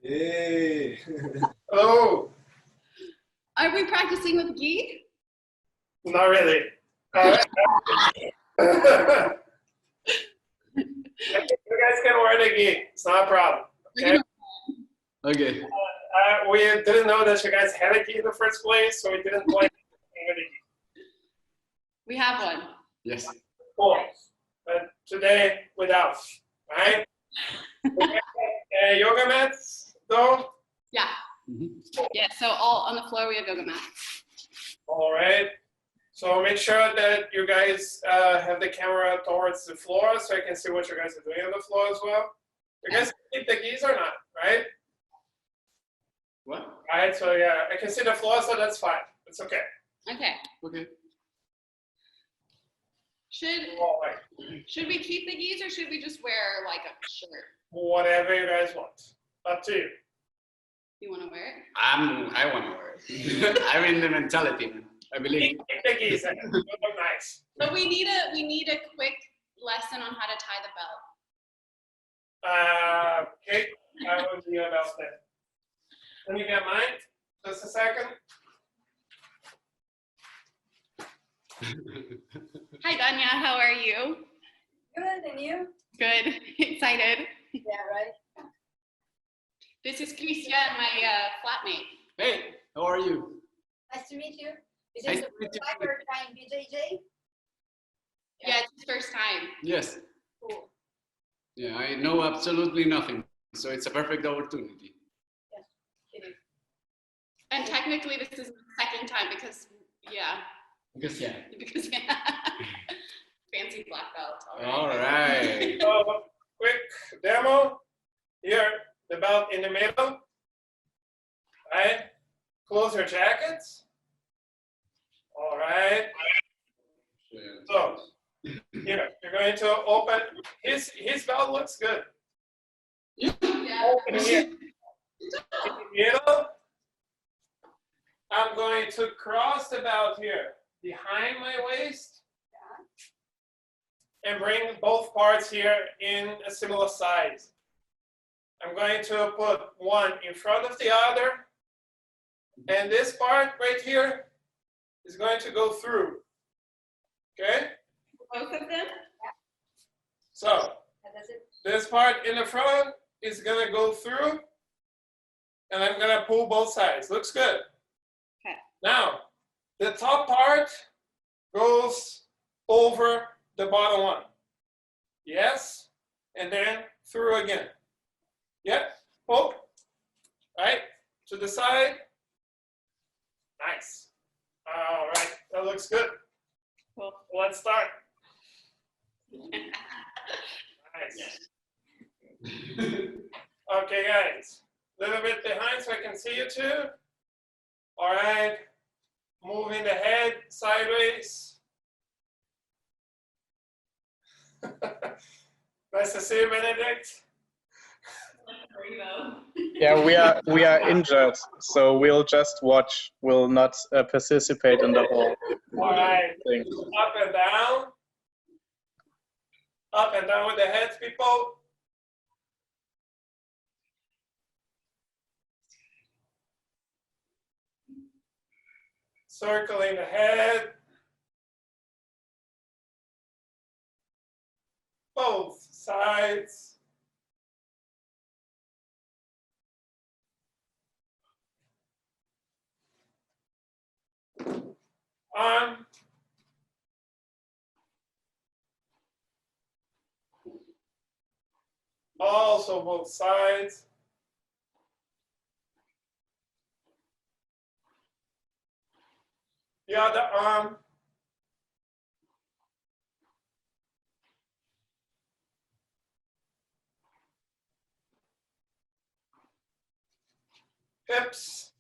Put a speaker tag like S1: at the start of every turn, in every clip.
S1: Hey.
S2: Hello.
S3: Are we practicing with gi?
S2: Not really. You guys can wear the gi. It's not a problem. Okay.
S1: Okay.
S2: We didn't know that you guys had a gi in the first place, so we didn't play with the gi.
S3: We have one.
S1: Yes.
S2: Cool. But today without. Right? Yoga mats, though.
S3: Yeah. Yeah. So all on the floor we have yoga mats.
S2: All right. So make sure that you guys have the camera towards the floor so I can see what you guys are doing on the floor as well. You guys keep the gis or not, right?
S1: What?
S2: Right, so yeah, I can see the floor, so that's fine. It's okay.
S3: Okay.
S1: Okay.
S3: Should we keep the gis or should we just wear like a shirt?
S2: Whatever you guys want. Up to you.
S3: You want to wear it?
S1: I want to wear it. I'm in the mentality, man. I believe.
S2: Keep the gis in. It look nice.
S3: But we need a quick lesson on how to tie the belt.
S2: Okay, I will do about that. Let me get mine. Just a second.
S3: Hi, Danya. How are you?
S4: Good, and you?
S3: Good. Excited.
S4: Yeah, right.
S3: This is Christian, my flatmate.
S1: Hey, how are you?
S4: Nice to meet you. Is
S1: Nice
S4: this
S1: to
S4: the
S1: meet you.
S4: first time you're trying BJJ?
S3: Yeah, it's his first time.
S1: Yes.
S4: Cool.
S1: Yeah, I know absolutely nothing, so it's a perfect opportunity.
S4: Yes, it is.
S3: And technically, this is the second time because, yeah.
S1: Because yeah.
S3: Because fancy black belt.
S1: All right.
S2: So, quick demo. Here, the belt in the middle. Right? Close your jackets. All right. So, here, you're going to open. His belt looks good.
S3: Yeah.
S2: Open here. In the middle. I'm going to cross the belt here behind my waist and bring both parts here in a similar size. I'm going to put one in front of the other, and this part right here is going to go through. Okay?
S3: Both of them?
S2: So,
S4: And that's it.
S2: this part in the front is going to go through, and I'm going to pull both sides. Looks good.
S3: Okay.
S2: Now, the top part goes over the bottom one. Yes, and then through again. Yep, pull. Right, to the side. Nice. All right, that looks good.
S3: Cool.
S2: Let's start. Nice. Okay, guys. A little bit behind so I can see you too. All right. Moving the head sideways. Nice to see you, Benedict.
S5: Yeah, we are injured, so we'll just watch. We'll not participate in the whole
S2: All right.
S5: thing.
S2: Up and down. Up and down with the heads, people. Circling the head. Both sides. On. Also both sides. The other arm. Hips.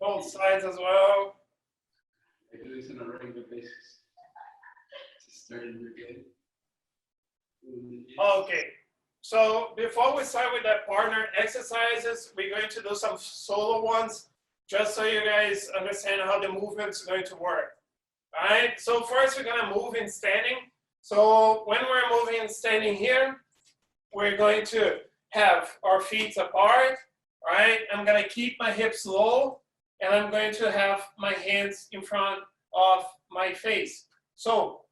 S2: Both sides as well.
S1: I do this on a regular basis.
S2: Okay, so before we start with that partner exercises, we're going to do some solo ones, just so you guys understand how the movement's going to work. All right, so first we're gonna move in standing. So when we're moving, standing here, we're going to have our feet apart, all right? I'm gonna keep my hips low, and I'm going to have my hands in front of my face. So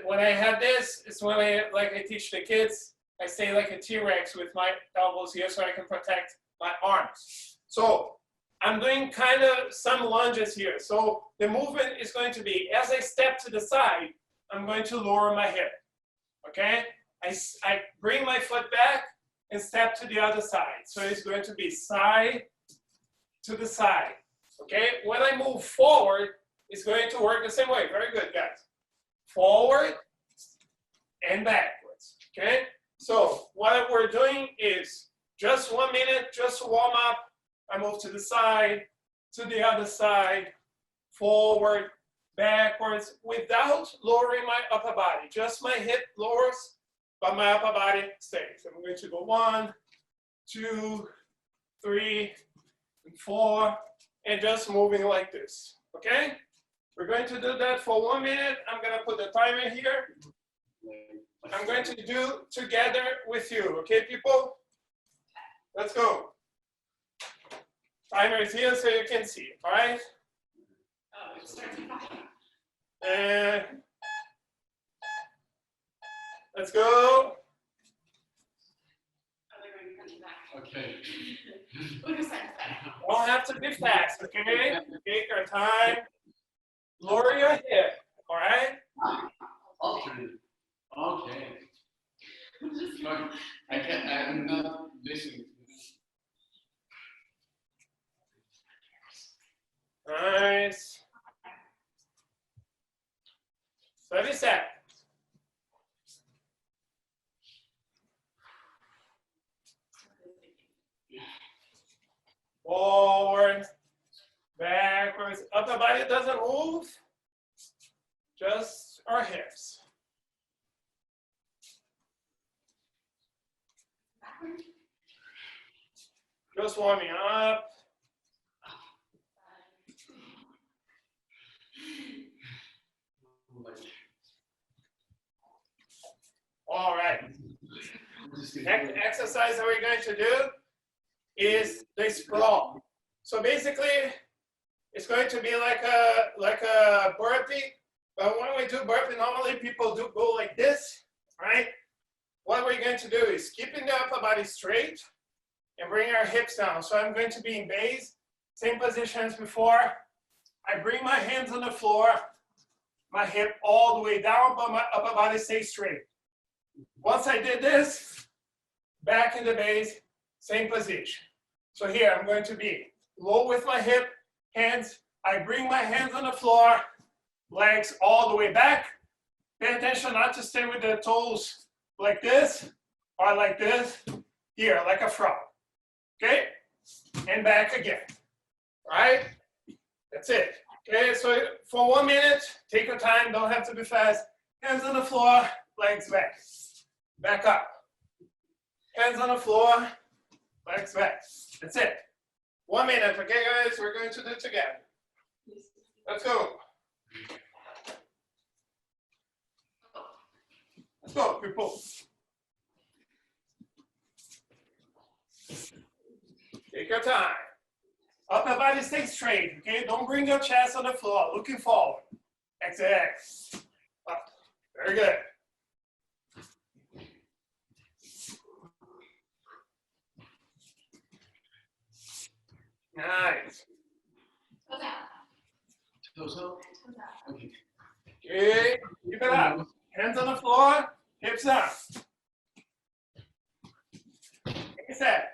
S2: when I have this, it's when like I teach the kids, I stay like a T-Rex with my elbows here so I can protect my arms. So I'm doing kind of some lunges here. So the movement is going to be, as I step to the side, I'm going to lower my hip, okay? I bring my foot back and step to the other side. So it's going to be side to the side, okay? When I move forward, it's going to work the same way. Very good, guys. Forward and backwards, okay? So what we're doing is just 1 minute, just to warm up. I move to the side, to the other side, forward, backwards, without lowering my upper body. Just my hip lowers, but my upper body stays. I'm going to go 1, 2, 3, and 4, and just moving like this, okay? We're going to do that for 1 minute. I'm going to put the timer here. I'm going to do together with you, okay, people? Let's go. Timer is here so you can see, all right?
S3: Oh, it starts at 5.
S2: And let's go.
S3: Oh, they're going to be coming back.
S1: Okay.
S3: What is that?
S2: Don't have to be fast, okay? Take our time. Lower your hip, all right?
S1: Okay. Okay. Sorry, I'm not listening.
S2: Nice. 30 seconds. Forward, backwards. Upper body doesn't move, just our hips. Just warming up. All right. Next exercise that we're going to do is the sprawl. So basically, it's going to be like a burpee. But when we do burpee, normally people do go like this, right? What we're going to do is keeping the upper body straight and bring our hips down. So I'm going to be in base, same position as before. I bring my hands on the floor, my hip all the way down, but my upper body stays straight. Once I did this, back in the base, same position. So here I'm going to be low with my hip, hands. I bring my hands on the floor, legs all the way back. Pay attention not to stay with the toes like this or like this, here, like a frog. Okay? And back again. All right? That's it. Okay, so for 1 minute, take your time, don't have to be fast. Hands on the floor, legs back. Back up. Hands on the floor, legs back. That's it. 1 minute, okay guys? We're going to do it together. Let's go. Let's go, people. Take your time. Upper body stay straight, okay? Don't bring your chest on the floor, looking forward. Exhale. Up. Very good. Nice.
S3: Toes out.
S1: Toes up.
S3: Toes out.
S1: Okay.
S2: Okay, keep it up. Hands on the floor, hips up. Like I said.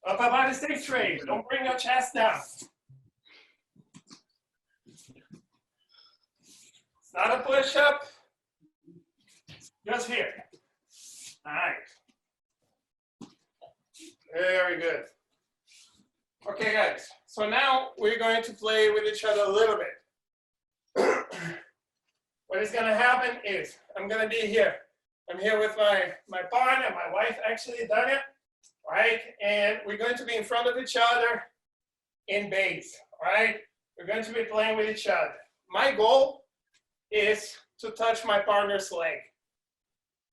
S2: Upper body stay straight. Don't bring your chest down. It's not a push-up. Just here. All right. Very good. Okay, guys. So now we're going to play with each other a little bit. What is going to happen is I'm going to be here. I'm here with my partner, my wife actually, Dania, right? And we're going to be in front of each other. in base, all right? We're going to be playing with each other. My goal is to touch my partner's leg.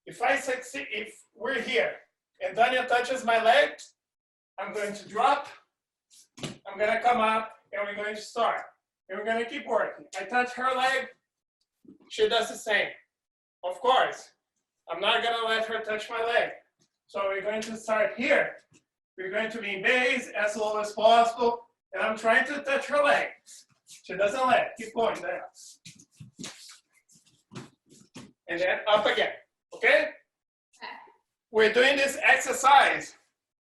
S2: If I succeed, if we're here and Daniel touches my leg, I'm going to drop, I'm going to come up, and we're going to start. And we're going to keep working. I touch her leg, she does the same. Of course, I'm not going to let her touch my leg. So we're going to start here. We're going to be in base as low as possible, and I'm trying to touch her leg. She doesn't let. Keep going there. And then up again, okay? We're doing this exercise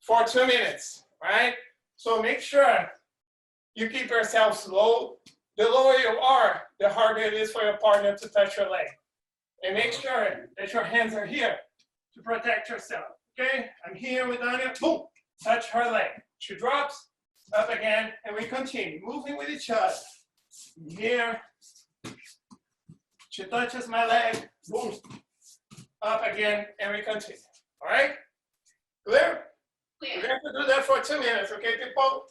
S2: for 2 minutes, right? So make sure you keep yourself slow. The lower you are, the harder it is for your partner to touch your leg. And make sure that your hands are here to protect yourself, okay? I'm here with Anya, boom, touch her leg. She drops, up again, and we continue, moving with each other. Here, she touches my leg, boom, up again, and we continue, all right? Clear?
S3: Clear.
S2: We're going to do that for 2 minutes, okay, people?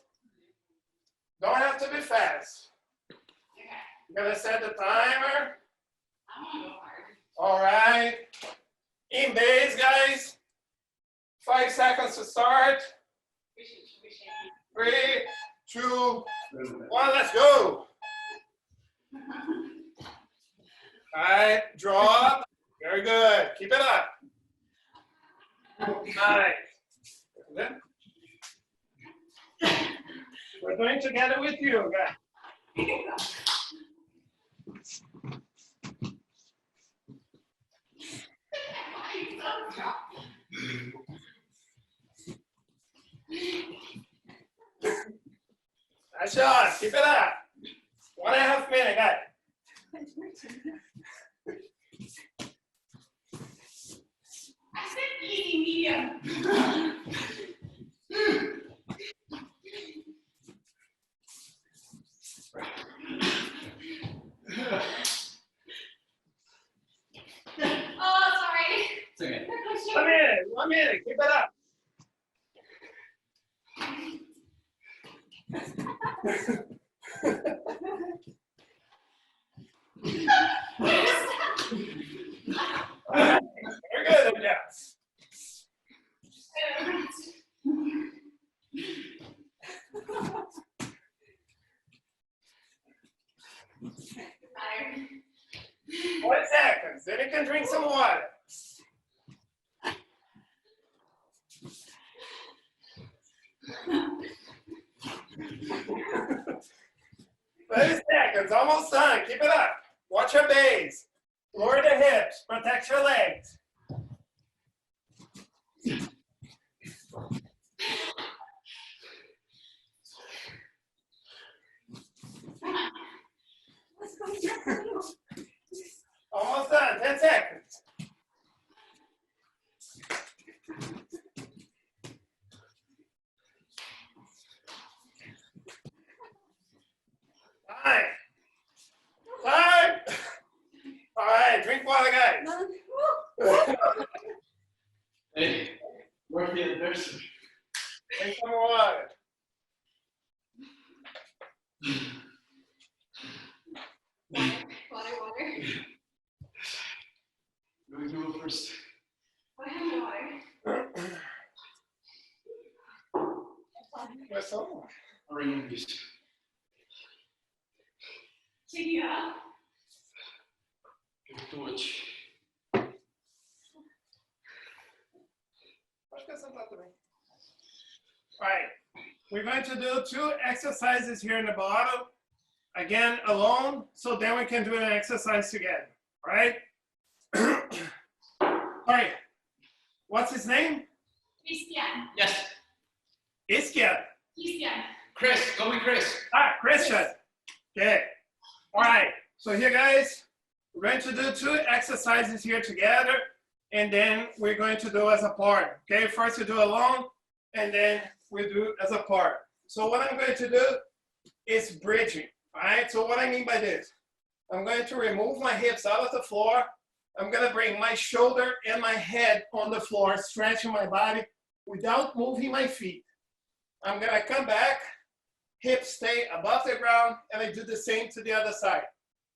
S2: Don't have to be fast.
S3: Okay.
S2: I'm gonna set the timer.
S3: I want to go hard.
S2: All right. In base, guys. 5 seconds to start.
S3: We should
S2: 3, 2, 1, let's go. All right, drop. Very good. Keep it up. Nice. Good. We're doing together with you, guys. Nice shot. Keep it up. 1.5 minutes, guys.
S3: I said easy medium. Oh, sorry.
S1: It's okay.
S2: 1 minute. Keep it up. Very good, yes.
S3: Better.
S2: 4 seconds. Then you can drink some water. Seconds, almost done. Keep it up. Watch your base. Lower the hips. Protect your legs. Almost done. 10 seconds. Time. All right, drink water, guys.
S1: Hey, work the adversary.
S2: Drink some water.
S3: Water.
S1: You go first.
S3: Water.
S2: What's up?
S1: Orange.
S3: Yeah.
S1: Too much.
S2: All right, we're going to do 2 exercises here in the bottom. Again, alone, so then we can do an exercise together, all right? All right, what's his name?
S3: Christian.
S1: Yes.
S2: Christian.
S1: Chris, call me Chris.
S2: Ah, Christian. Okay. All right, so here, guys, we're going to do 2 exercises here together, and then we're going to do as a part. Okay, first we do alone, and then we do as a part. So what I'm going to do is bridging. All right, so what I mean by this, I'm going to remove my hips out of the floor. I'm going to bring my shoulder and my head on the floor, stretching my body without moving my feet. I'm going to come back, hips stay above the ground, and I do the same to the other side.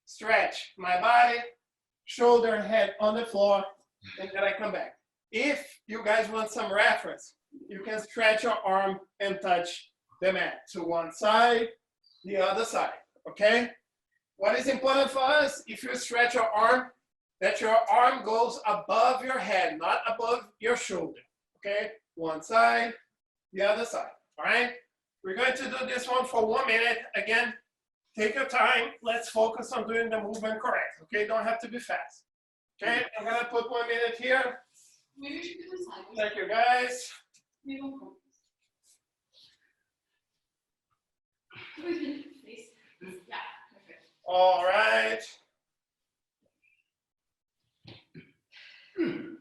S2: Stretch my body, shoulder and head on the floor, and then I come back. If you guys want some reference, you can stretch your arm and touch the mat to one side, the other side, okay? What is important for us, if you stretch your arm, that your arm goes above your head, not above your shoulder, okay? One side, the other side, all right? We're going to do this one for 1 minute. Again, take your time. Let's focus on doing the movement correct, okay? Don't have to be fast. Okay, I'm gonna put 1 minute here.
S3: Maybe we should do this sideways.
S2: Thank you, guys.
S3: Maybe we'll focus. Please. Yeah, perfect.
S2: All right.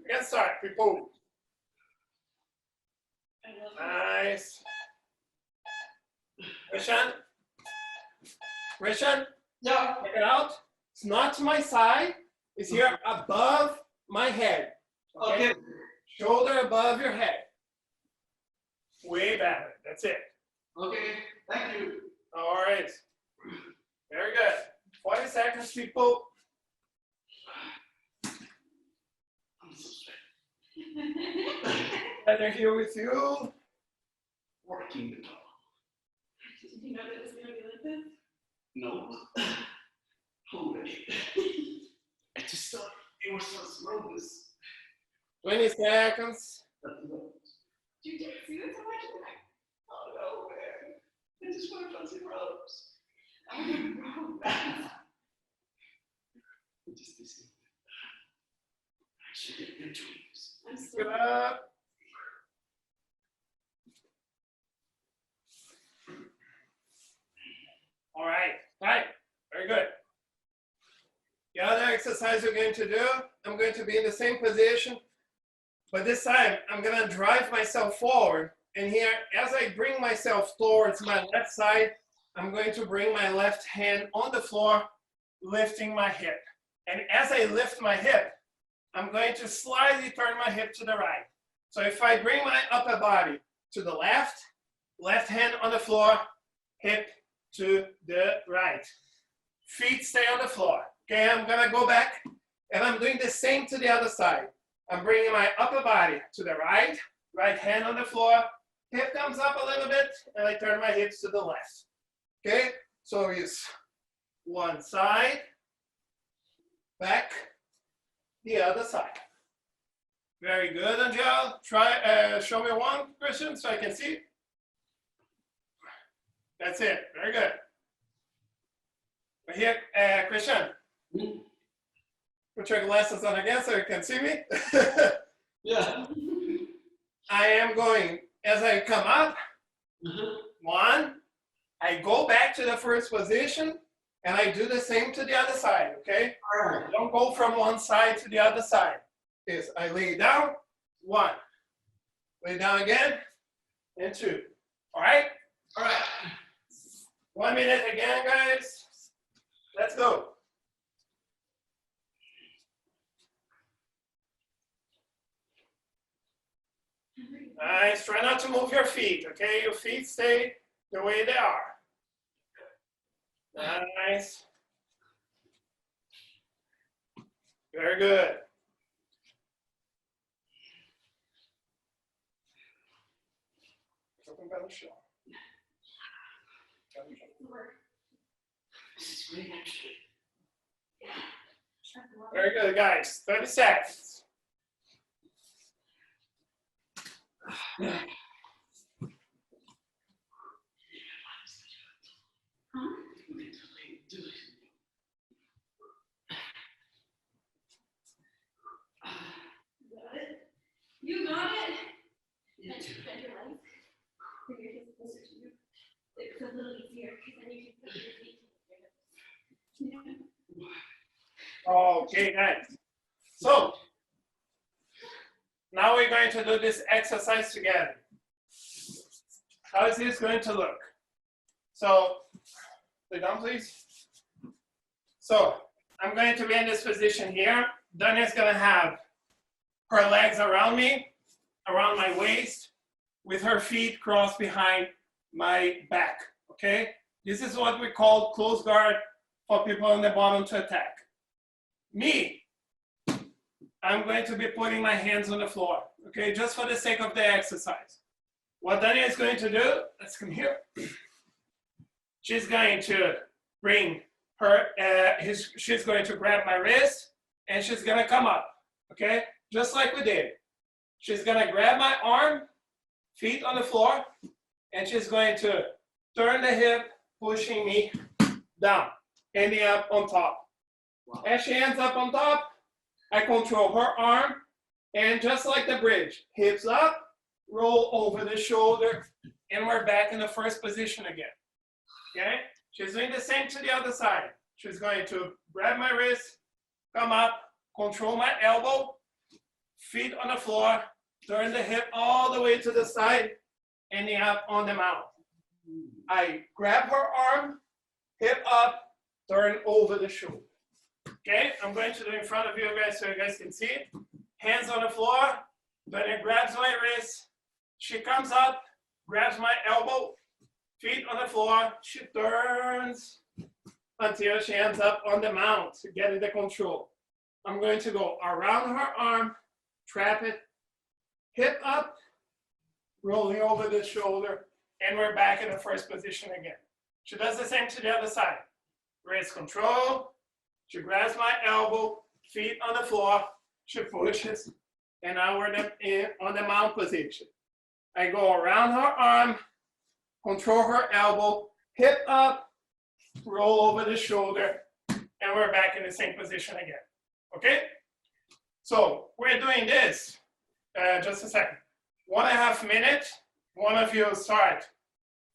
S2: Get started, people. Nice. Christian?
S6: Yeah.
S2: Check it out. It's not to my side. It's here above my head.
S6: Okay.
S2: Shoulder above your head. Way better. That's it.
S6: Okay. Thank you.
S2: All right. Very good. 40 seconds, people.
S6: I'm so sweaty.
S2: Better here with you.
S6: Working the dog.
S3: Did you know that it was going to be like this?
S6: No. Already. I just thought it was so slow.
S2: 20 seconds.
S3: Jiu-Jitsu, it's so much work.
S6: Oh no, man. I just want to fancy ropes.
S3: I don't know.
S6: Just this. I should get your dreams.
S3: I'm so
S2: Good up. All right. Right. Very good. The other exercise we're going to do, I'm going to be in the same position, but this time I'm going to drive myself forward. And here, as I bring myself towards my left side, I'm going to bring my left hand on the floor, lifting my hip. And as I lift my hip, I'm going to slightly turn my hip to the right. So if I bring my upper body to the left, left hand on the floor, hip to the right. Feet stay on the floor. Okay, I'm gonna go back and I'm doing the same to the other side. I'm bringing my upper body to the right, right hand on the floor, hip comes up a little bit, and I turn my hips to the left. Okay, so it's one side, back, the other side. Very good, Angelle. Try, show me one, Christian, so I can see. That's it, very good. Right here, Christian. Put your glasses on again so you can see me.
S6: Yeah.
S2: I am going, as I come up, one, I go back to the first position, and I do the same to the other side, okay?
S6: All right.
S2: Don't go from one side to the other side. Is I lay down, one, lay down again, and two. All right?
S6: All right.
S2: 1 minute again, guys. Let's go. Nice. Try not to move your feet, okay? Your feet stay the way they are. Nice. Very good.
S6: This is great, actually.
S2: Very good, guys. 30 seconds.
S3: You got it.
S6: You too.
S3: Bend your legs. Bring your hips closer to you. It's a little easier because then you can put your feet to your hips.
S2: Okay, guys. So, now we're going to do this exercise together. How is this going to look? So, lay down, please. So, I'm going to be in this position here. Dania's going to have her legs around me, around my waist, with her feet crossed behind my back. okay? This is what we call close guard for people on the bottom to attack. Me, I'm going to be putting my hands on the floor, okay? Just for the sake of the exercise. What Dania is going to do, let's come here. She's going to bring her, she's going to grab my wrist and she's gonna come up, okay? Just like we did. She's gonna grab my arm, feet on the floor, and she's going to turn the hip, pushing me down, ending up on top. Wow. As she ends up on top, I control her arm, and just like the bridge, hips up, roll over the shoulder, and we're back in the first position again, okay? She's doing the same to the other side. She's going to grab my wrist, come up, control my elbow, feet on the floor, turn the hip all the way to the side, ending up on the mount. I grab her arm, hip up, turn over the shoulder. Okay, I'm going to do in front of you guys so you guys can see it. Hands on the floor, then it grabs my wrist. She comes up, grabs my elbow, feet on the floor. She turns until she ends up on the mount, getting the control. I'm going to go around her arm, trap it, hip up, rolling over the shoulder, and we're back in the first position again. She does the same to the other side. Wrist control. She grabs my elbow, feet on the floor, she pushes, and now we're on the mount position. I go around her arm, control her elbow, hip up, roll over the shoulder, and we're back in the same position again, okay? So we're doing this, just a second. 1.5 minutes, one of you start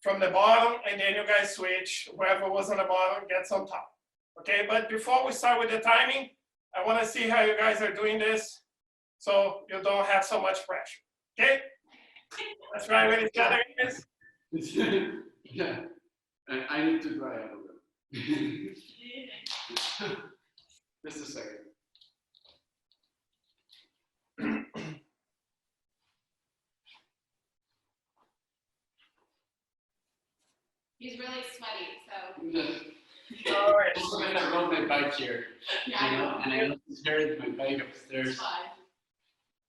S2: from the bottom, and then you guys switch, whoever was on the bottom gets on top. Okay, but before we start with the timing, I want to see how you guys are doing this so you don't have so much pressure. Okay? Let's try with each other, guys.
S1: Yeah, and I need to dry out a little. Just a second.
S3: He's really sweaty, so.
S2: All right.
S1: Also, when I rode my bike here,
S3: Yeah,
S1: you know, and I just carried my bike upstairs.
S3: it's fine.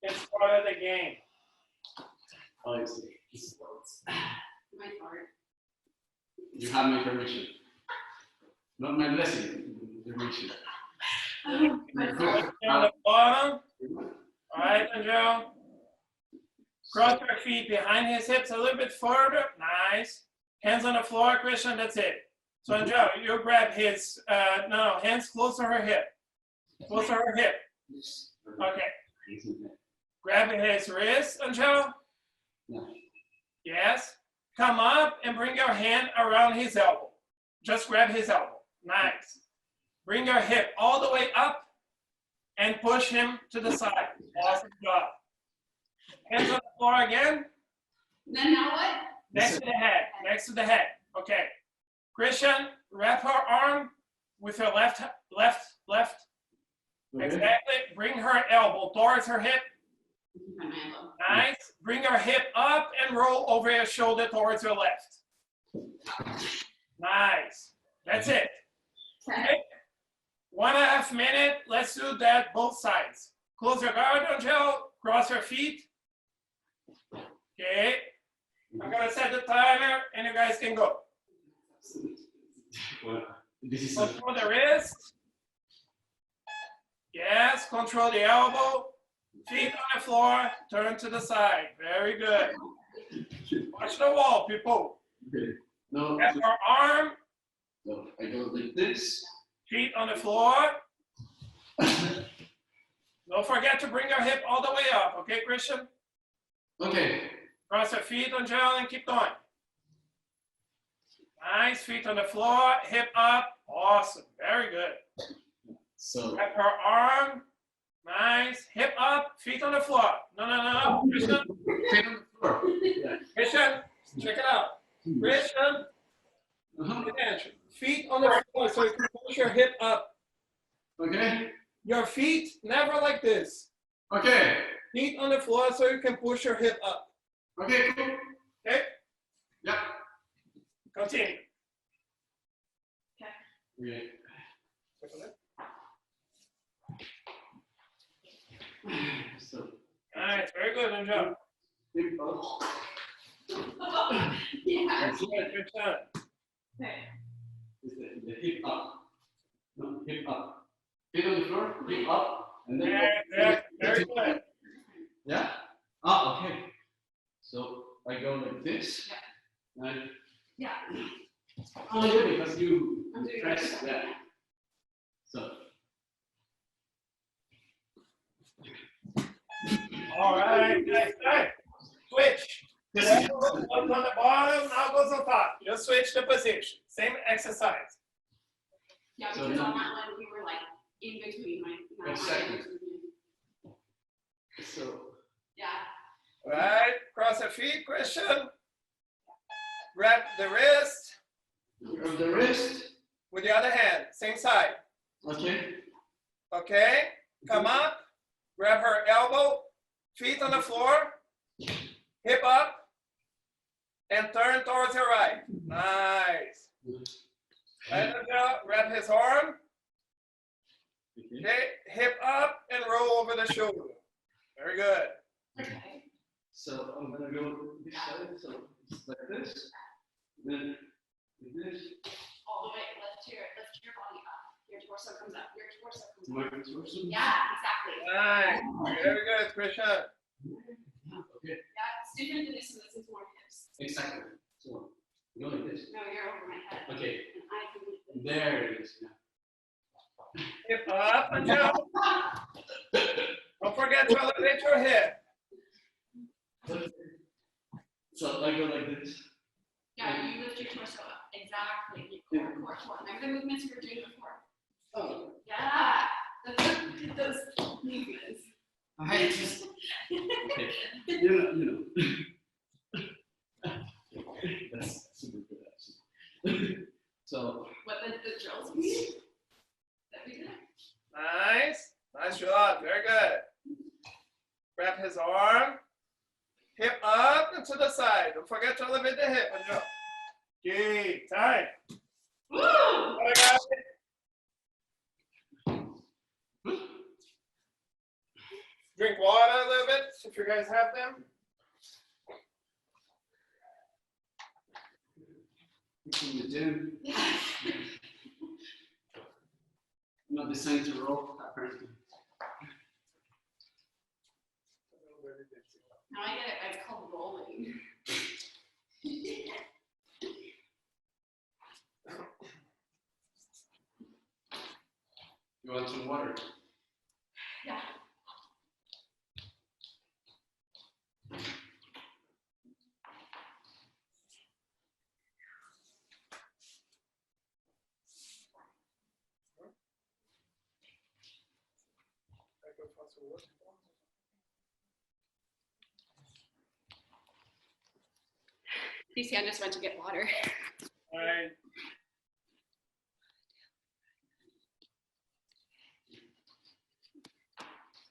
S2: It's part of the game.
S1: Oh, I see.
S3: My part.
S1: You have my permission. Not my blessing, permission.
S3: My
S2: On the bottom. All right, Angelle. Cross your feet behind his hips a little bit further. Nice. Hands on the floor, Christian, that's it. So Angelle, you grab his, hands close to her hip. Close to her hip. Okay. Grab his wrist, Angelle.
S1: Yeah.
S2: Yes. Come up and bring your hand around his elbow. Just grab his elbow. Nice. Bring your hip all the way up and push him to the side. Awesome job. Hands on the floor again.
S3: Then now what?
S2: Next to the head. Next to the head. Okay. Christian, wrap her arm with her left.
S1: Okay.
S2: Exactly. Bring her elbow towards her hip.
S3: My elbow.
S2: Nice. Bring your hip up and roll over your shoulder towards your left. Nice. That's it. Okay. 1.5 minutes. Let's do that both sides. Close your guard, Angelle. Cross your feet. Okay. I'm going to set the timer and you guys can go.
S1: Well, this is
S2: Control the wrist. Yes, control the elbow. Feet on the floor, turn to the side. Very good. Watch the wall, people.
S1: okay. No,
S2: Grab your arm,
S1: no, I go like this.
S2: feet on the floor. Don't forget to bring your hip all the way up, okay, Christian?
S1: Okay.
S2: Cross your feet, Angelle, and keep going. Nice, feet on the floor, hip up. Awesome, very good.
S1: So.
S2: Grab her arm. Nice, hip up, feet on the floor. No, Christian.
S1: Feet on the floor. Yeah.
S2: Christian, check it out. Christian, attention. Feet on the floor so you can push your hip up.
S1: Okay.
S2: Your feet never like this.
S1: Okay.
S2: Feet on the floor so you can push your hip up.
S1: Okay. Cool.
S2: Okay?
S1: Yeah.
S2: Continue.
S1: Okay. So,
S2: Nice, very good, Angelle.
S1: hip up.
S3: Yeah.
S2: Good job.
S3: Okay.
S1: Is the hip up. No, hip up. Feet on the floor, hip up, and then
S2: Very good.
S1: Yeah? Ah, okay. So I go like this. And
S3: Yeah.
S1: oh, yeah, because you
S3: I'm doing
S1: press
S3: it.
S1: that. So
S2: All right, nice. Switch.
S1: this
S2: That
S1: is
S2: goes on the bottom, now goes on top. Just switch the position. Same exercise.
S3: Yeah,
S1: So
S3: because
S1: now-
S3: on that one, we were like in between my
S1: Exactly.
S3: my-
S1: so
S3: Yeah.
S2: Right, cross the feet, Christian. Grab the wrist
S1: grab the wrist.
S2: with the other hand, same side.
S1: Okay.
S2: Okay, come up, grab her elbow, feet on the floor, hip up, and turn towards her right. Nice. Right, Angelle, grab his arm,
S1: Okay.
S2: okay, hip up and roll over the shoulder. Very good.
S3: Okay.
S1: So I'm gonna go this side. So it's like this. Then like this.
S3: All the way, lift your body up. Your torso comes up. Your torso comes
S1: My
S3: up.
S1: torso.
S3: Yeah, exactly.
S2: Nice. Very good, Christian.
S1: Okay.
S3: Yeah, it's different than this, so this is more hips.
S1: Exactly. So go like this.
S3: No, you're over my head.
S1: Okay.
S3: And I can lift it.
S1: There it is. Now.
S2: Hip up, Angelle. Don't forget to elevate your head.
S1: So I go like this.
S3: Yeah, you lift your torso up. Exactly. Core, core, core. Remember the movements you were doing before?
S1: Oh,
S3: Yeah. Those movements.
S1: I just okay. You know. That's super good actually. So
S3: What the drills mean? That we did?
S2: Nice. Nice job. Very good. Grab his arm. Hip up and to the side. Don't forget to elevate the hip. Angelle. Okay, time.
S3: Woo!
S2: All right, guys. Drink water a little bit if you guys have them.
S1: in the gym. Not designed to roll, apparently.
S3: Now I get it. It's called rolling.
S1: You want some water?
S3: Yeah. Lucian just went to get water.
S2: All right.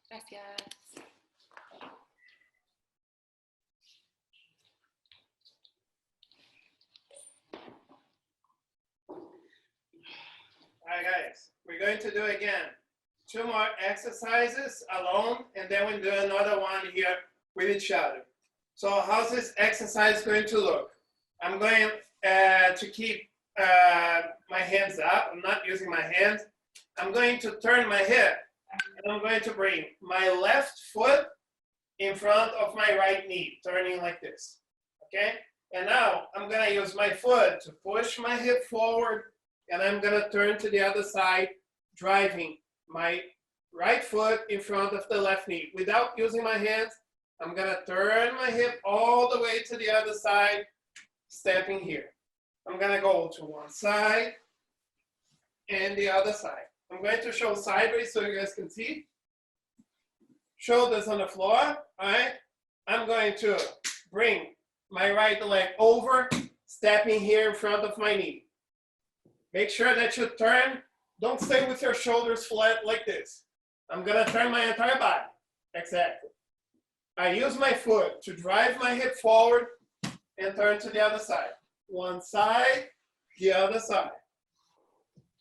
S3: Gracias.
S2: All right, guys. We're going to do again 2 more exercises alone, and then we'll do another one here with each other. So how's this exercise going to look? I'm going to keep my hands up. I'm not using my hands. I'm going to turn my hip, and I'm going to bring my left foot in front of my right knee, turning like this, okay? And now I'm gonna use my foot to push my hip forward, and I'm gonna turn to the other side, driving my right foot in front of the left knee. Without using my hands, I'm gonna turn my hip all the way to the other side, stepping here. I'm gonna go to one side and the other side. I'm going to show sideways so you guys can see. Shoulders on the floor, all right? I'm going to bring my right leg over, stepping here in front of my knee. Make sure that you turn. Don't stay with your shoulders flat like this. I'm gonna turn my entire body. Exactly. I use my foot to drive my hip forward and turn to the other side. one side, the other side.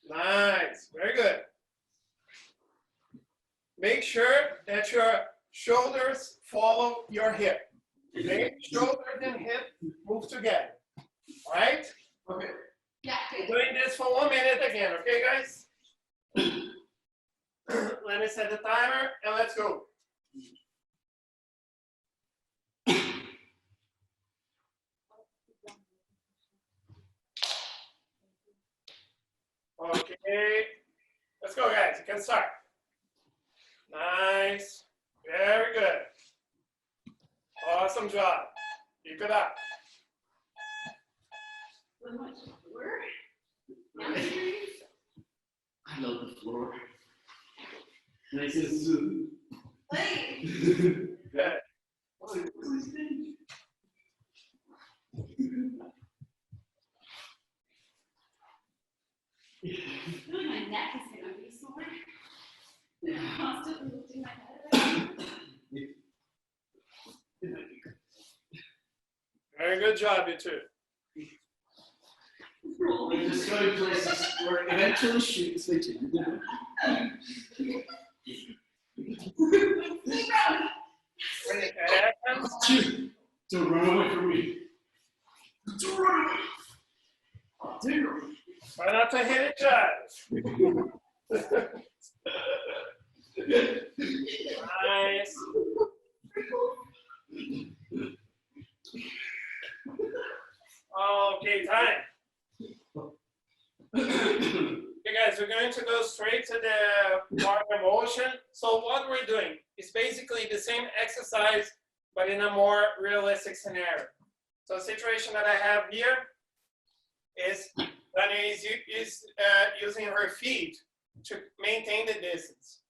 S2: Nice, very good. Make sure that your shoulders follow your hip. Okay, shoulders and hip move together. All right?
S1: Okay.
S3: Yeah,
S2: We're
S3: good.
S2: doing this for 1 minute again, okay, guys? Let me set the timer and let's go. Okay, let's go, guys. You can start. Nice, very good. Awesome job. Keep it up.
S3: So much work. Now serious.
S6: I love the floor. Nice and smooth.
S3: Hey.
S2: Good.
S6: Oh, what's his name?
S3: I feel like my neck is gonna be sore. I'm constantly lifting my head.
S2: Very good job, you two.
S6: We're just going places where eventually shoots they do.
S2: When it happens,
S6: Don't run away from me. Don't run away. Oh, dear.
S2: try not to hit each other. Nice. Okay, time. Okay, guys, we're going to go straight to the partner motion. So what we're doing is basically the same exercise, but in a more realistic scenario. So the situation that I have here is Dani is using her feet to maintain the distance.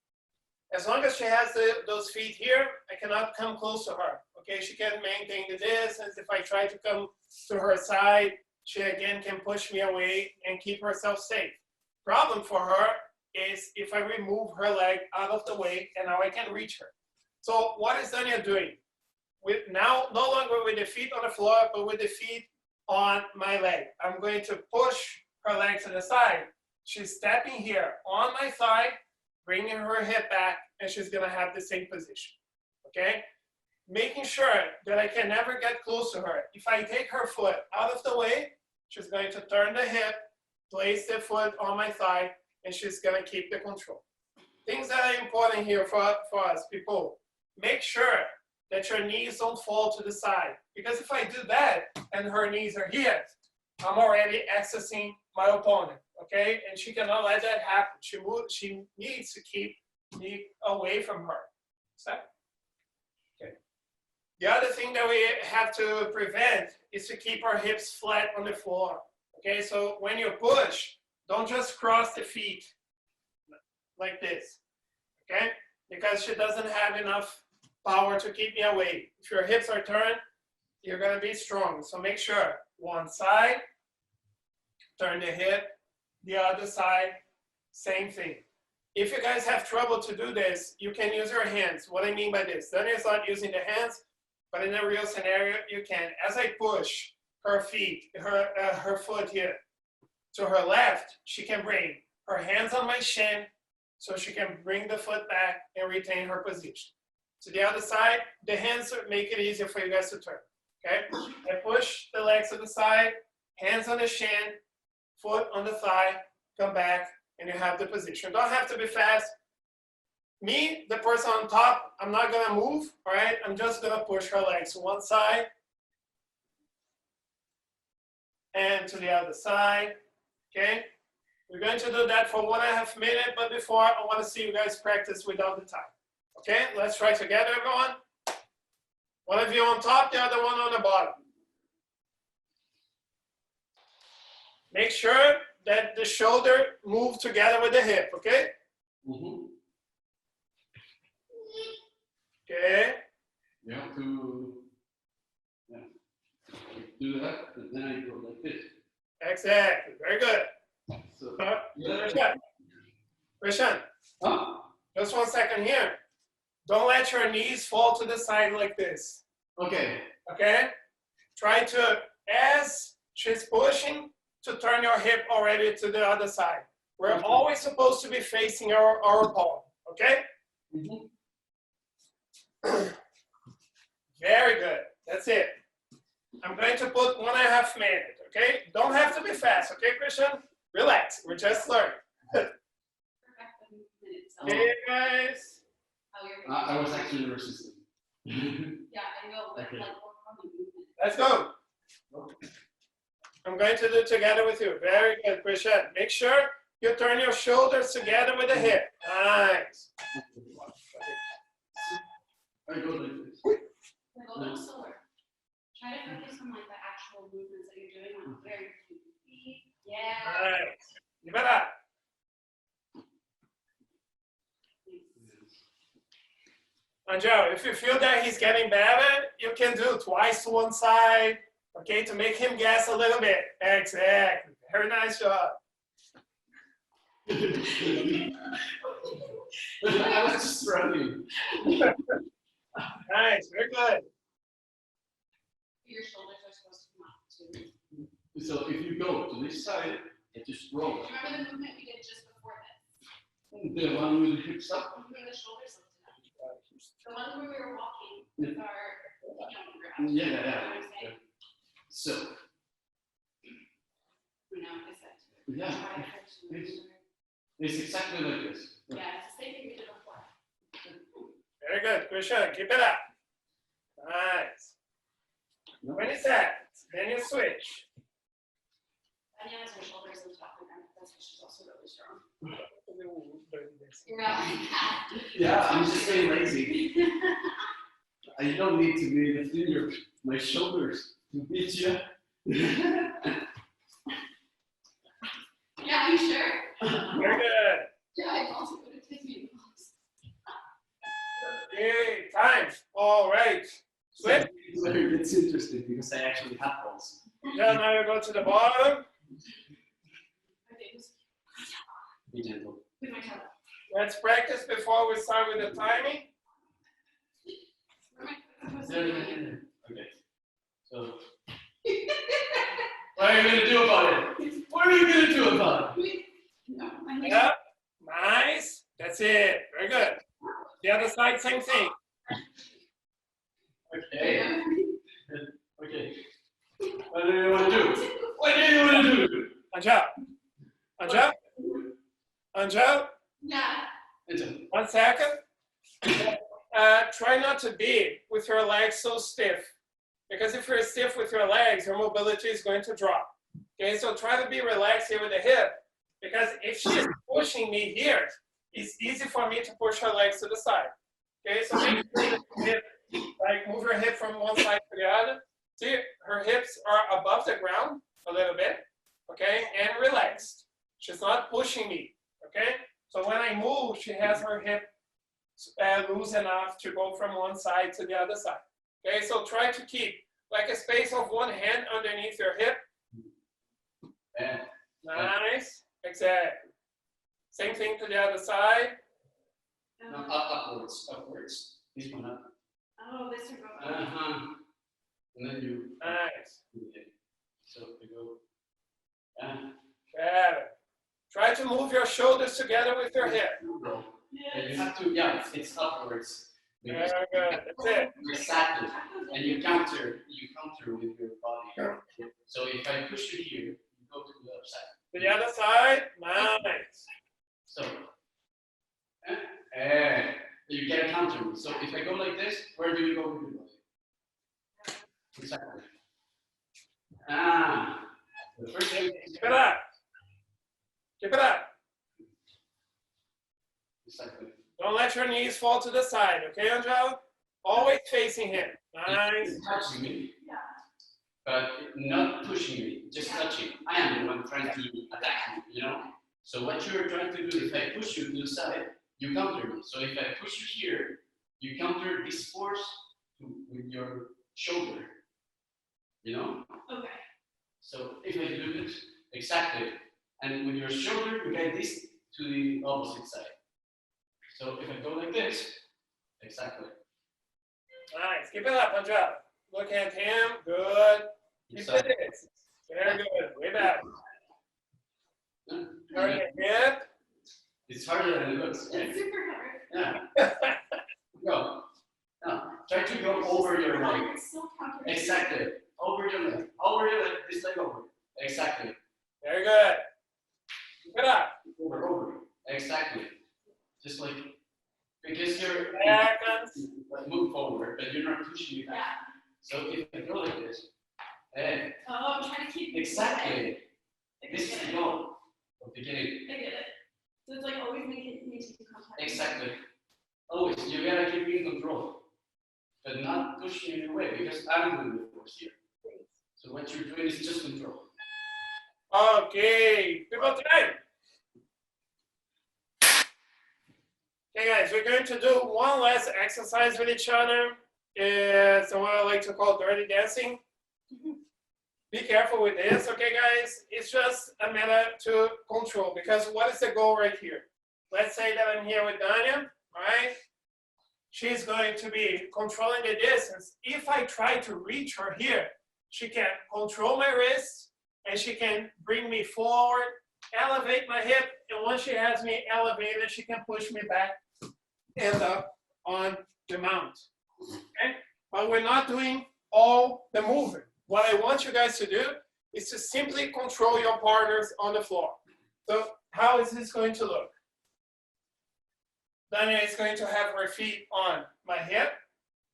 S2: As long as she has those feet here, I cannot come close to her. Okay, she can maintain the distance. If I try to come to her side, she again can push me away and keep herself safe. Problem for her is if I remove her leg out of the way and now I can reach her. So what is Dania doing? With now no longer with the feet on the floor, but with the feet on my leg. I'm going to push her leg to the side. She's stepping here on my thigh, bringing her hip back, and she's gonna have the same position, okay? Making sure that I can never get close to her. If I take her foot out of the way, she's going to turn the hip, place the foot on my thigh, and she's gonna keep the control. Things that are important here for us, people. Make sure that your knees don't fall to the side. Because if I do that, and her knees are here, I'm already accessing my opponent, okay? And she cannot let that happen. She needs to keep me away from her. Okay. The other thing that we have to prevent is to keep our hips flat on the floor. Okay, so when you push, don't just cross the feet like this, okay? Because she doesn't have enough power to keep me away. If your hips are turned, you're gonna be strong. So make sure, one side, turn the hip, the other side, same thing. If you guys have trouble to do this, you can use your hands. What I mean by this, Dania is not using the hands, but in a real scenario, you can. As I push her feet, her foot here to her left, she can bring her hands on my shin, so she can bring the foot back and retain her position. To the other side, the hands make it easier for you guys to turn, okay? I push the legs to the side, hands on the shin, foot on the thigh, come back, and you have the position. Don't have to be fast. Me, the person on top, I'm not gonna move, all right? I'm just gonna push her legs to one side and to the other side, okay? We're going to do that for 1.5 minutes, but before, I wanna see you guys practice without the time. Okay, let's try together, everyone. One of you on top, the other one on the bottom. Make sure that the shoulder move together with the hip, okay?
S1: Mm-hmm.
S2: Okay.
S1: You have to do that, and then I go like this.
S2: Exactly, very good.
S1: So,
S2: Krishan,
S1: huh?
S2: just 1 second here. Don't let your knees fall to the side like this,
S1: Okay.
S2: okay? Try to, as she's pushing to turn your hip already to the other side. We're always supposed to be facing our opponent, okay? Very good, that's it. I'm going to put 1.5 minutes, okay? Don't have to be fast, okay, Christian? Relax, we're just learning. Okay, guys?
S1: I was actually resisting.
S3: Yeah, I know, but
S1: Okay.
S3: like, work on the movement.
S2: Let's go. I'm going to do it together with you. Very good, Christian. Make sure you turn your shoulders together with the hip. Nice.
S1: I go like this.
S3: Like a little slower. Try to focus on like the actual movements that you're doing on where your feet. Yeah.
S2: Nice. Give it up. Angelle, if you feel that he's getting better, you can do twice to one side, okay, to make him guess a little bit. Exactly. Very nice job.
S1: I was just struggling.
S2: Nice. Very good.
S3: Your shoulders are supposed to come up too.
S1: So if you go to this side, it just rolls.
S3: Remember the movement we did just before this?
S1: The one with the hips up.
S3: Moving the shoulders lifted up. The one where we were walking with our feet on the ground.
S1: Yeah,
S3: You know
S1: yeah.
S3: what I'm saying?
S1: So,
S3: You know, I said to it.
S1: yeah,
S3: Try to touch the
S1: it's-
S3: shoulder.
S1: it's exactly like this.
S3: Yeah, it's the same thing we did before.
S2: Very good. Christian, keep it up. Nice. 20 seconds. Then you switch.
S3: Tanya has her shoulders lifted off the ground. That's why she's also really strong. You're not like that.
S1: Yeah, I'm just being lazy. I don't need to be lifting my shoulders to beat you.
S3: Yeah, you sure?
S2: Very good.
S3: Yeah, I also would have taken you close.
S2: Okay, time. All right. Switch.
S1: It's interesting because I actually have balls.
S2: Yeah, now you go to the bottom.
S3: I think it was
S1: Be gentle.
S3: with my toe.
S2: Let's practice before we start with the timing.
S1: Okay. So, what are you gonna do about it? What are you gonna do about it?
S3: No, I need
S2: Yeah. Nice. That's it. Very good. The other side, same thing.
S1: Okay. Okay. What do you want to do? What do you want to do?
S2: Angelle. Angelle. Angelle.
S3: Yeah.
S2: 1 second. Try not to be with your legs so stiff. Because if you're stiff with your legs, your mobility is going to drop. Okay, so try to be relaxed here with the hip. Because if she's pushing me here, it's easy for me to push her legs to the side. Okay, so make sure that you hip, like move your hip from one side to the other. See, her hips are above the ground a little bit, okay, and relaxed. She's not pushing me, okay? So when I move, she has her hip loose enough to go from one side to the other side. Okay, so try to keep like a space of one hand underneath your hip.
S1: And
S2: Nice, exactly. Same thing to the other side.
S1: no, upwards, upwards. This one up.
S3: Oh, this one.
S1: And then you.
S2: Nice.
S1: Okay. So you go. Yeah.
S2: Better. Try to move your shoulders together with your hip.
S1: Go. And you have to. Yeah, it's upwards.
S2: Very good. That's it.
S1: Exactly. And you counter with your body. So if I push you here, you go to the other side.
S2: To the other side. Nice.
S1: So, you get a counter. So if I go like this, where do you go with your body? Exactly. The first thing is
S2: Keep it up. Keep it up.
S1: exactly.
S2: Don't let your knees fall to the side, okay, Angelle? Always facing him. Nice.
S1: It's touching me, but not pushing me, just touching. I am the one trying to attack you, you know? So what you're trying to do, if I push you to the side, you counter me. So if I push you here, you counter this force with your shoulder, you know?
S3: Okay.
S1: So if I do this, exactly. And with your shoulder, you get this to the opposite side. So if I go like this, exactly.
S2: Nice. Keep it up, Angelle. Look at him. Good. Keep
S1: Exactly.
S2: it. Very good. Way back. Turn your hip.
S1: It's harder than it looks. Right?
S3: It's super hard.
S1: Yeah. Go. No. Try to go over your leg.
S3: It's so counter.
S1: Exactly. Over your leg. Over your leg. This leg over. Exactly.
S2: Very good. Keep it up.
S1: Over. Exactly. Just like, because you're
S2: Seconds.
S1: move forward, but you're not pushing it
S3: Yeah.
S1: back. So if I go like this, and
S3: Oh, I'm trying to keep.
S1: exactly,
S3: I
S1: this is
S3: get
S1: the
S3: it.
S1: goal of beginning.
S3: I get it. So it's like always maintaining contact.
S1: Exactly. Always, you gotta keep in control, but not pushing it away because I'm doing the force here. So what you're doing is just control.
S2: Okay, people time. Okay guys, we're going to do one last exercise with each other. It's what I like to call dirty dancing. Be careful with this, okay guys? It's just a matter to control because what is the goal right here? Let's say that I'm here with Danya, all right? She's going to be controlling the distance. If I try to reach her here, she can control my wrist and she can bring me forward, elevate my hip, and once she has me elevated, she can push me back and up on the mount, okay? But we're not doing all the movement. What I want you guys to do is to simply control your partners on the floor. So how is this going to look? Danya is going to have her feet on my hip.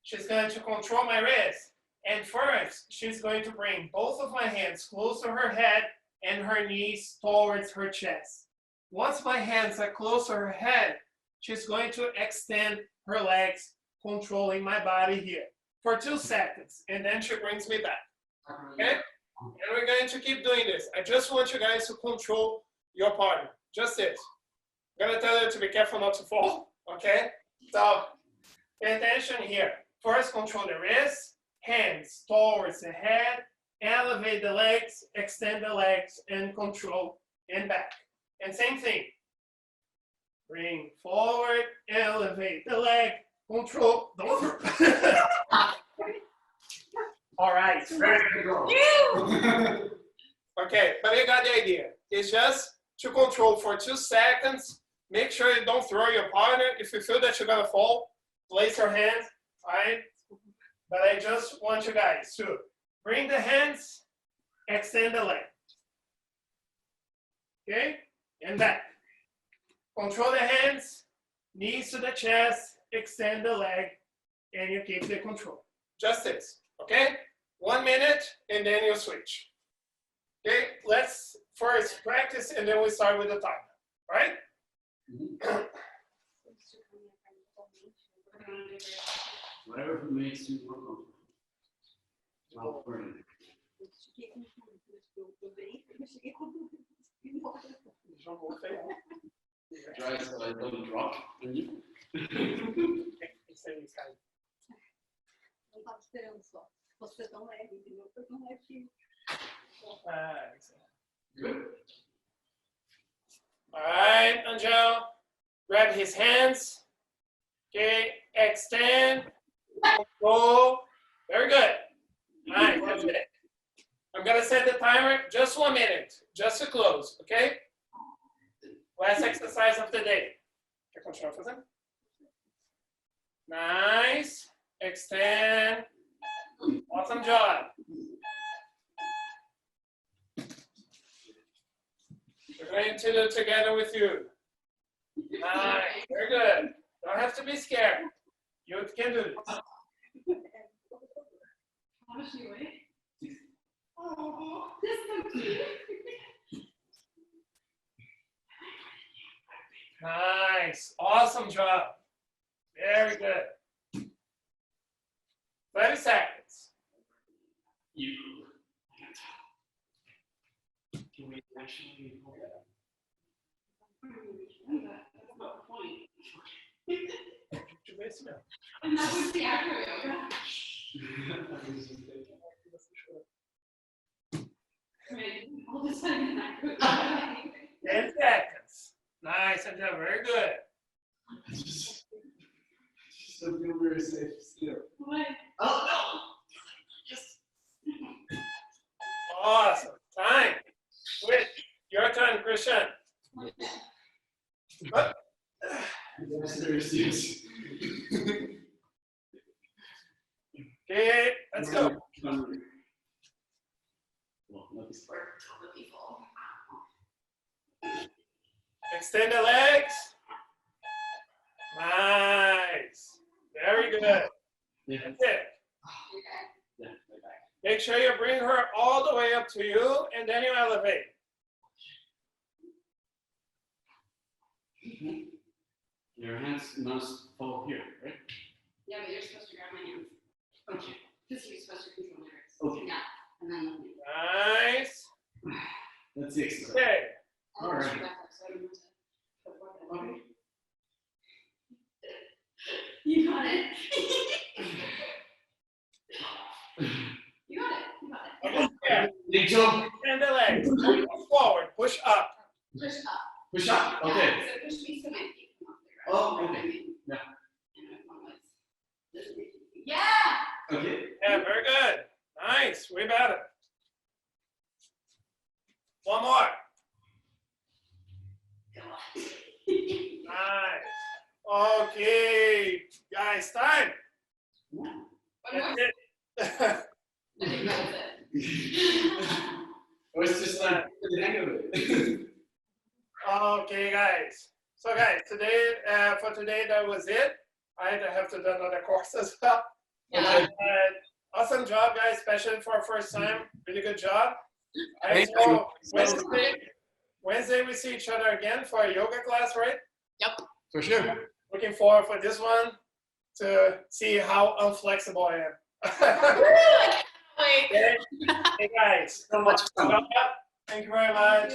S2: She's going to control my wrist. And first, she's going to bring both of my hands close to her head and her knees towards her chest. Once my hands are close to her head, she's going to extend her legs, controlling my body here for 2 seconds. And then she brings me back. Okay? And we're going to keep doing this. I just want you guys to control your partner. Just this. I'm going to tell you to be careful not to fall. Okay? So pay attention here. First, control the wrist, hands towards the head, elevate the legs, extend the legs, and control and back. And same thing. Bring forward, elevate the leg, control. Don't. All right.
S1: Very good goal.
S2: Okay, but you got the idea. It's just to control for 2 seconds. Make sure you don't throw your partner. If you feel that you're gonna fall, place your hands, all right? But I just want you guys to bring the hands, extend the leg. Okay, and back. Control the hands, knees to the chest, extend the leg, and you keep the control. Just this, okay? 1 minute, and then you switch. Okay, let's first practice, and then we start with the timer, right?
S1: Whatever makes you more comfortable. Well, burn it. Dry so I don't drop on you.
S4: Não estava esperando só. Você tão leve, entendeu? Foi tão leve.
S1: Good.
S2: All right, Angelle, grab his hands. Okay, extend, control. Very good. All right, that's it. I'm gonna set the timer just 1 minute, just to close, okay? Last exercise of the day. Quer continuar fazendo? Nice. Extend. Awesome job. We're going to do it together with you. Nice. Very good. Don't have to be scared. You can do this.
S3: How much do you weigh? Oh, this is so cute.
S2: Nice. Awesome job. Very good. 30 seconds.
S1: You. Can we actually hold that? That's not the point.
S3: And that was the acro yoga. Right. All of a sudden, acro yoga.
S2: 10 seconds. Nice, Angelle. Very good.
S1: I just don't feel very safe still.
S3: What?
S1: Oh no! Yes.
S2: Awesome. Christian. What?
S1: Yes.
S2: Okay, let's go.
S1: Well, not this part.
S2: Extend the legs. Nice. Very good.
S1: Yeah.
S2: That's it.
S1: Yeah, my back.
S2: Make sure you bring her all the way up to you, and then you elevate.
S1: Your hands must fall here, right?
S3: Yeah, but you're supposed to grab my hands.
S1: Okay.
S3: Because you're supposed to control my wrists.
S1: Okay.
S3: Yeah. And then let me.
S2: Nice.
S1: That's the exercise.
S2: Okay.
S3: I'll
S1: All
S3: push
S1: right.
S3: you back up so I don't have to put more than
S1: Okay.
S3: You got it. You got it. You got it.
S2: Almost there.
S1: Big jump.
S2: Extend the legs. Push forward. Push up.
S3: Push up.
S1: Push up.
S3: Yeah,
S1: Okay.
S3: so push me so my feet come off the ground.
S1: Oh, okay.
S3: I mean,
S1: Yeah.
S3: and my one was. Yeah.
S1: Okay.
S2: Yeah, very good. Nice. Way better. One more. Nice. Okay. Guys, time.
S3: One
S2: That's
S3: more.
S2: it.
S3: I think that was it.
S1: Or it's just like the hang of it.
S2: Okay, guys. So, guys, today, for today, that was it. I have to do another course as well.
S3: Yeah.
S2: Awesome job, guys, especially for first time. Really good job.
S5: Thank
S2: So
S5: you.
S2: Wednesday, we see each other again for a yoga class, right?
S1: For sure.
S2: Looking forward for this one to see how unflexible I am.
S3: Wait.
S2: Okay. Hey, guys.
S1: So much fun.
S2: Thank you very much.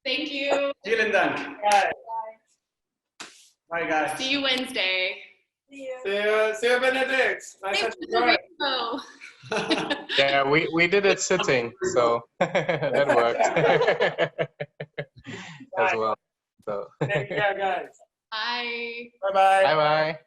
S3: Thank you.
S1: Vielen Dank.
S2: Bye.
S1: Bye, guys.
S3: See you Wednesday.
S4: See you.
S2: See you, Benedict. Nice to
S3: Thanks
S2: meet
S3: for
S2: you.
S3: the rainbow.
S5: Yeah, we did it sitting, so that worked as well. So
S2: Take care, guys.
S3: Bye.
S2: Bye-bye.
S5: bye bye.